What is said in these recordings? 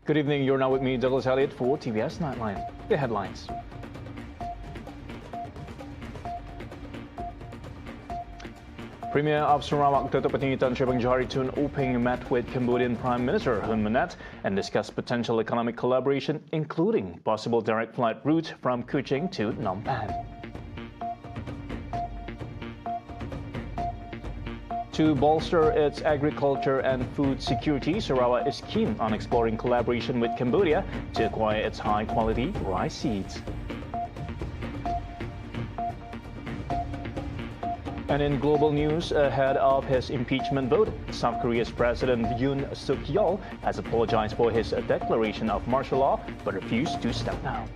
Good evening, you're now with me, Douglas Elliott, for TVS Nightline. The headlines. Premier of Sarawak, Datuk Patinggi Tan Sri Johari Tun Uping met with Cambodian Prime Minister Hun Manet and discussed potential economic collaboration, including possible direct flight route from Kuching to Phnom Penh. To bolster its agriculture and food security, Sarawak is keen on exploring collaboration with Cambodia to acquire its high-quality rice seeds. And in global news, ahead of his impeachment vote, South Korea's President Yoon Suk-yeol has apologized for his declaration of martial law but refused to step down.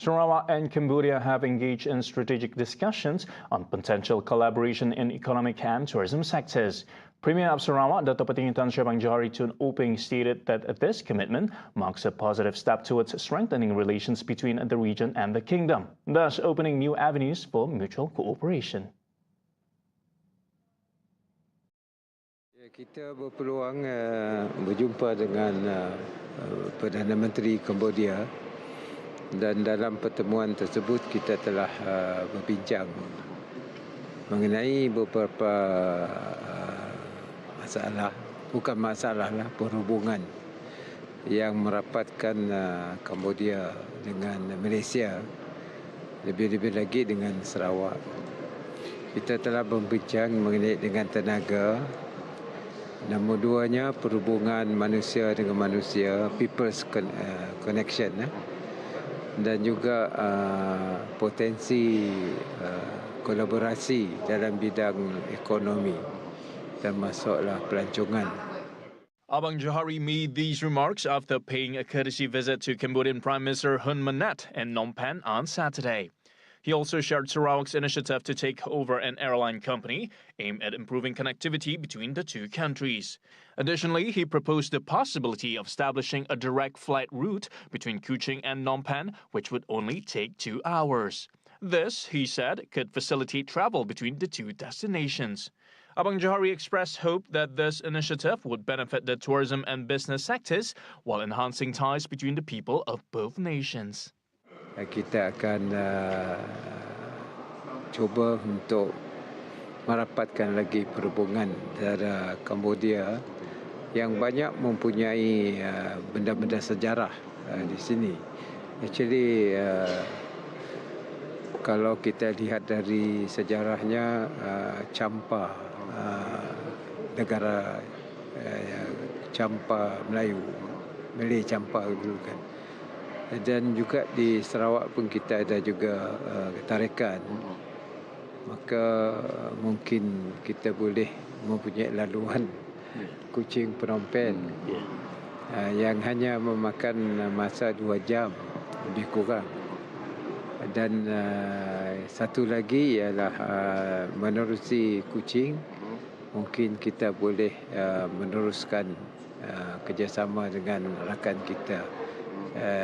Sarawak and Cambodia have engaged in strategic discussions on potential collaboration in economic and tourism sectors. Premier of Sarawak, Datuk Patinggi Tan Sri Johari Tun Uping, stated that this commitment marks a positive step towards strengthening relations between the region and the kingdom, thus opening new avenues for mutual cooperation. Kita berpeluang berjumpa dengan Perdana Menteri Cambodia. Dan dalam pertemuan tersebut kita telah berbincang mengenai beberapa masalah, bukan masalah lah, perhubungan yang merapatkan Cambodia dengan Malaysia, lebih-lebih lagi dengan Sarawak. Kita telah berbincang mengenai dengan tenaga, nombor duanya perhubungan manusia dengan manusia, people's connection, dan juga potensi kolaborasi dalam bidang ekonomi termasuklah pelancongan. Abang Johari made these remarks after paying a courtesy visit to Cambodian Prime Minister Hun Manet in Phnom Penh on Saturday. He also shared Sarawak's initiative to take over an airline company aimed at improving connectivity between the two countries. Additionally, he proposed the possibility of establishing a direct flight route between Kuching and Phnom Penh, which would only take 2 hours. This, he said, could facilitate travel between the two destinations. Abang Johari expressed hope that this initiative would benefit the tourism and business sectors while enhancing ties between the people of both nations. Kita akan cuba untuk merapatkan lagi perhubungan antara Cambodia yang banyak mempunyai benda-benda sejarah di sini. Actually, kalau kita lihat dari sejarahnya, Champa, negara Champa Melayu, Malay Champa dulu kan. Dan juga di Sarawak pun kita ada juga tarikan. Maka mungkin kita boleh mempunyai laluan Kuching Phnom Penh yang hanya memakan masa 2 jam lebih kurang. Dan satu lagi ialah menerusi Kuching, mungkin kita boleh meneruskan kerjasama dengan rakan kita,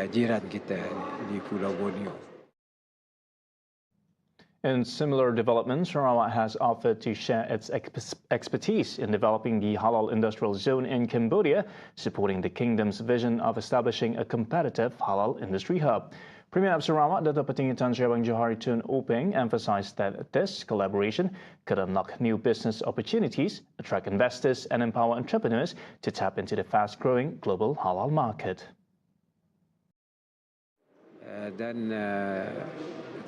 jiran kita di Pulau Borneo. In similar developments, Sarawak has offered to share its expertise in developing the halal industrial zone in Cambodia, supporting the kingdom's vision of establishing a competitive halal industry hub. Premier of Sarawak, Datuk Patinggi Tan Sri Johari Tun Uping, emphasized that this collaboration could unlock new business opportunities, attract investors, and empower entrepreneurs to tap into the fast-growing global halal market. Dan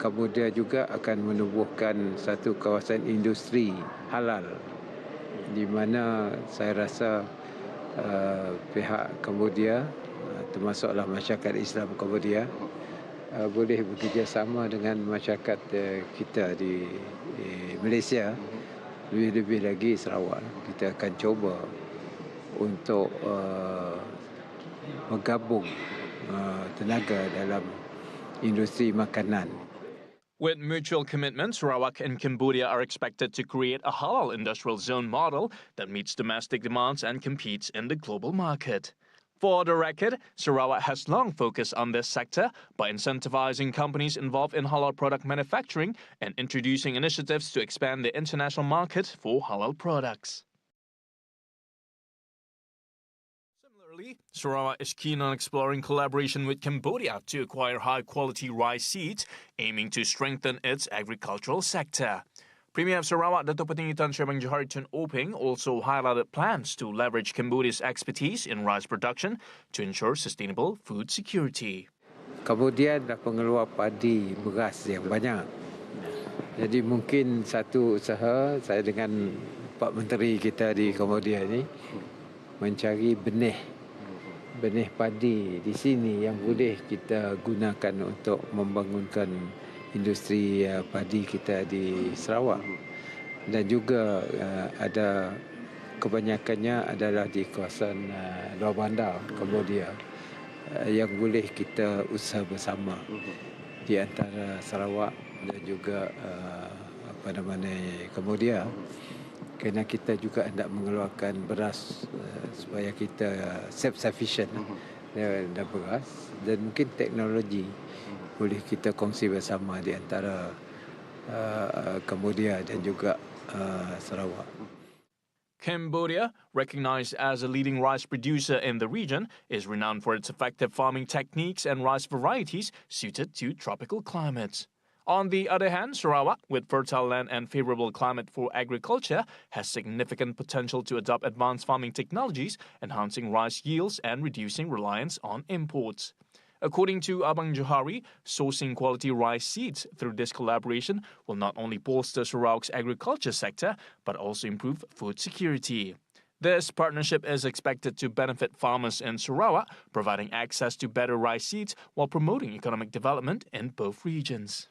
Cambodia juga akan menubuhkan satu kawasan industri halal di mana saya rasa pihak Cambodia, termasuklah masyarakat Islam Cambodia, boleh bekerjasama dengan masyarakat kita di Malaysia, lebih-lebih lagi Sarawak. Kita akan cuba untuk bergabung tenaga dalam industri makanan. With mutual commitment, Sarawak and Cambodia are expected to create a halal industrial zone model that meets domestic demands and competes in the global market. For the record, Sarawak has long focused on this sector by incentivizing companies involved in halal product manufacturing and introducing initiatives to expand the international market for halal products. Similarly, Sarawak is keen on exploring collaboration with Cambodia to acquire high-quality rice seeds, aiming to strengthen its agricultural sector. Premier of Sarawak, Dato' Petinggi Tan Sri Abang Johari Tun Openg, also highlighted plans to leverage Cambodia's expertise in rice production to ensure sustainable food security. Kemudian dah pengeluar padi beras yang banyak. Jadi mungkin satu usaha saya dengan Pak Menteri kita di Cambodia ni mencari benih padi di sini yang boleh kita gunakan untuk membangunkan industri padi kita di Sarawak. Dan juga ada kebanyakannya adalah di kawasan luar bandar Cambodia yang boleh kita usaha bersama di antara Sarawak dan juga Cambodia. Kerana kita juga hendak mengeluarkan beras supaya kita self-sufficient dan beras, dan mungkin teknologi boleh kita kongsi bersama di antara Cambodia dan juga Sarawak. Cambodia, recognized as a leading rice producer in the region, is renowned for its effective farming techniques and rice varieties suited to tropical climates. On the other hand, Sarawak, with fertile land and favorable climate for agriculture, has significant potential to adopt advanced farming technologies, enhancing rice yields and reducing reliance on imports. According to Abang Johari, sourcing quality rice seeds through this collaboration will not only bolster Sarawak's agriculture sector, but also improve food security. This partnership is expected to benefit farmers in Sarawak, providing access to better rice seeds while promoting economic development in both regions.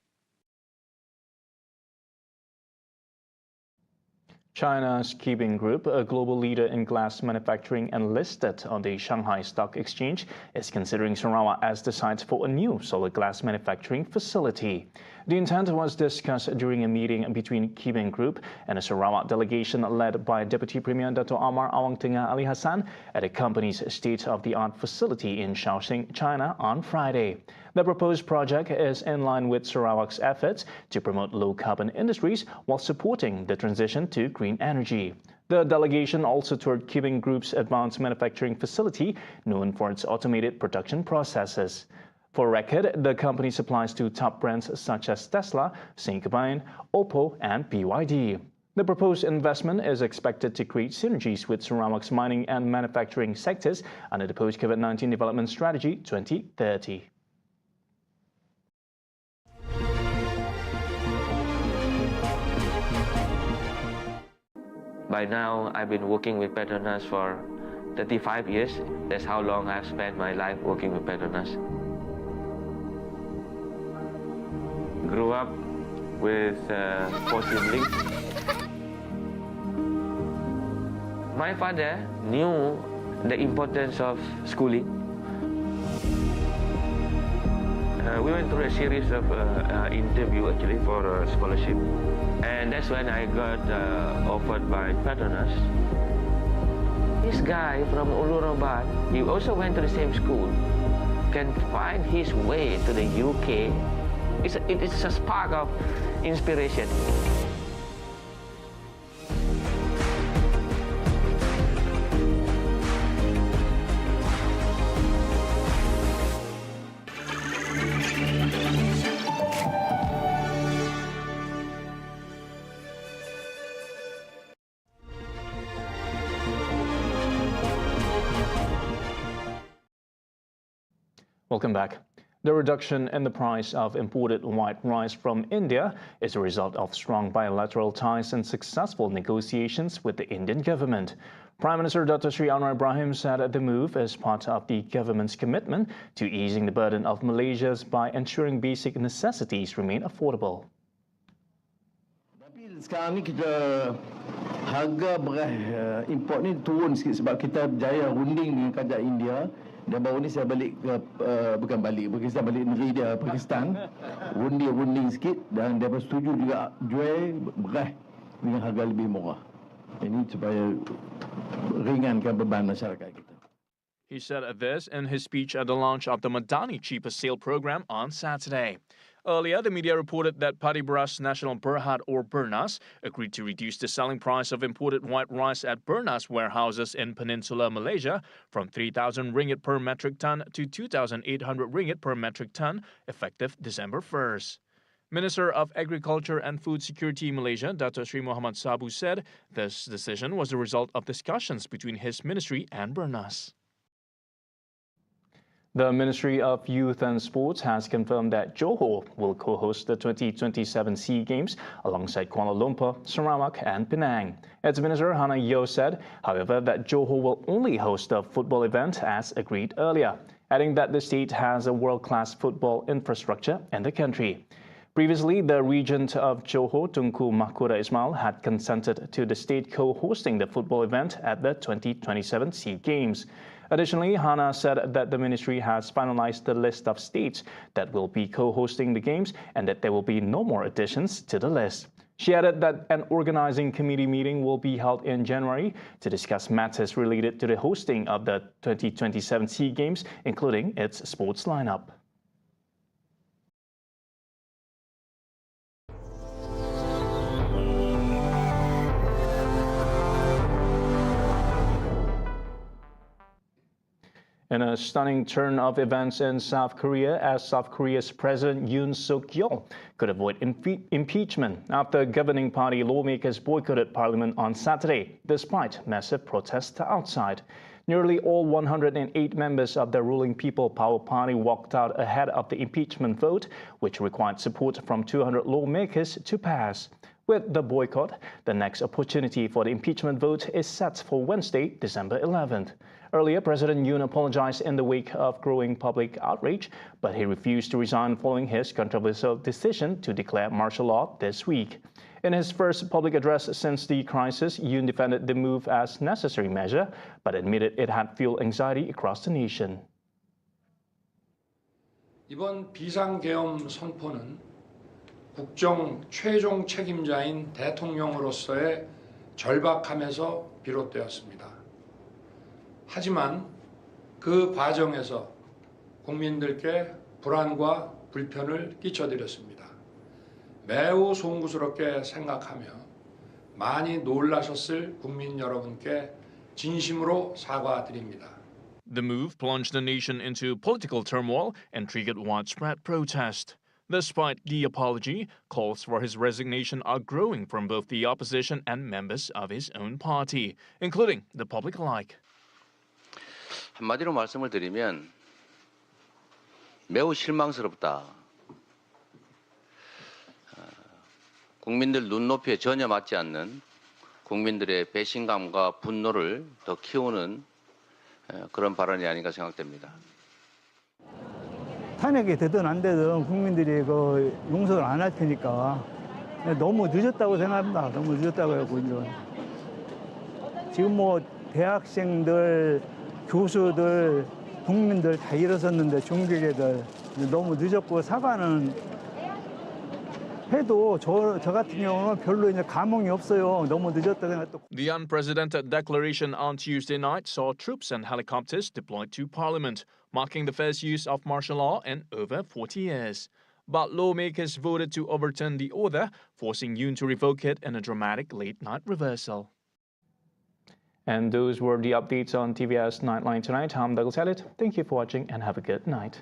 China's Keeping Group, a global leader in glass manufacturing and listed on the Shanghai Stock Exchange, is considering Sarawak as the site for a new solid glass manufacturing facility. The intent was discussed during a meeting between Keeping Group and a Sarawak delegation led by Deputy Premier Dato' Amar Awang Tengah Ali Hassan at the company's state-of-the-art facility in Shaoxing, China on Friday. The proposed project is in line with Sarawak's efforts to promote low-carbon industries while supporting the transition to green energy. The delegation also toured Keeping Group's advanced manufacturing facility, known for its automated production processes. For record, the company supplies to top brands such as Tesla, Saint-Gobain, Oppo, and BYD. The proposed investment is expected to create synergies with Sarawak's mining and manufacturing sectors under the post-COVID-19 Development Strategy 2030. By now, I've been working with Petronas for 35 years. That's how long I've spent my life working with Petronas. Grew up with 4 siblings. My father knew the importance of schooling. We went through a series of interviews actually for a scholarship. And that's when I got offered by Petronas. This guy from Ulurobat, he also went to the same school, can find his way to the UK. It's a spark of inspiration. Welcome back. The reduction in the price of imported white rice from India is a result of strong bilateral ties and successful negotiations with the Indian government. Prime Minister Dato' Sri Anwar Ibrahim said the move is part of the government's commitment to easing the burden of Malaysians by ensuring basic necessities remain affordable. Tapi sekarang ni kita harga beras import ni turun sikit sebab kita berjaya runding dengan kerajaan India Dan baru ni saya balik ke, bukan balik, Pakistan, balik negeri dia, Pakistan. Runding sikit dan dia setuju juga jual beras dengan harga lebih murah. Ini supaya ringankan beban masyarakat kita. He said this in his speech at the launch of the Madani Cheaper Sale program on Saturday. Earlier, the media reported that Paddy Beras National Berhad or Bernas agreed to reduce the selling price of imported white rice at Bernas warehouses in Peninsular Malaysia from 3,000 ringgit per metric ton to 2,800 ringgit per metric ton, effective December 1st. Minister of Agriculture and Food Security Malaysia, Dato Sri Muhammad Sabu, said this decision was the result of discussions between his ministry and Bernas. The Ministry of Youth and Sports has confirmed that Johor will co-host the 2027 SEA Games alongside Kuala Lumpur, Sarawak and Penang. Its Minister Hannah Yeoh said, however, that Johor will only host the football event as agreed earlier, adding that the state has a world-class football infrastructure in the country. Previously, the Regent of Johor, Tunku Mahkota Ismail, had consented to the state co-hosting the football event at the 2027 SEA Games. Additionally, Hannah said that the ministry has finalized the list of states that will be co-hosting the games and that there will be no more additions to the list. She added that an organizing committee meeting will be held in January to discuss matters related to the hosting of the 2027 SEA Games, including its sports lineup. In a stunning turn of events in South Korea, as South Korea's President Yoon Suk-yeol could avoid impeachment after governing party lawmakers boycotted parliament on Saturday, despite massive protests outside. Nearly all 108 members of the ruling People Power Party walked out ahead of the impeachment vote, which required support from 200 lawmakers to pass. With the boycott, the next opportunity for the impeachment vote is set for Wednesday, December 11th. Earlier, President Yoon apologized in the wake of growing public outrage, but he refused to resign following his controversial decision to declare martial law this week. In his first public address since the crisis, Yoon defended the move as necessary measure, but admitted it had fueled anxiety across the nation. 이번 비상계엄 선포는 국정 최종 책임자인 대통령으로서의 절박함에서 비롯되었습니다. 하지만 그 과정에서 국민들께 불안과 불편을 끼쳐드렸습니다. 매우 송구스럽게 생각하며 많이 놀라셨을 국민 여러분께 진심으로 사과드립니다. The move plunged the nation into political turmoil and triggered widespread protest. Despite the apology, calls for his resignation are growing from both the opposition and members of his own party, including the public alike. 한마디로 말씀을 드리면 매우 실망스럽다. 국민들 눈높이에 전혀 맞지 않는 국민들의 배신감과 분노를 더 키우는 그런 발언이 아닌가 생각됩니다. 탄핵이 되든 안 되든 국민들이 그 용서를 안 할 테니까 너무 늦었다고 생각합니다. 너무 늦었다고 하고 이제 지금 뭐 대학생들, 교수들, 국민들 다 일어섰는데 종교계들 너무 늦었고 사과는 해도 저 같은 경우는 별로 이제 감흥이 없어요. 너무 늦었다 생각. The unprecedented declaration on Tuesday night saw troops and helicopters deployed to Parliament, marking the first use of martial law in over 40 years. But lawmakers voted to overturn the order, forcing Yoon to revoke it in a dramatic late-night reversal. And those were the updates on TVS Nightline tonight. I'm Douglas Elliott. Thank you for watching and have a good night.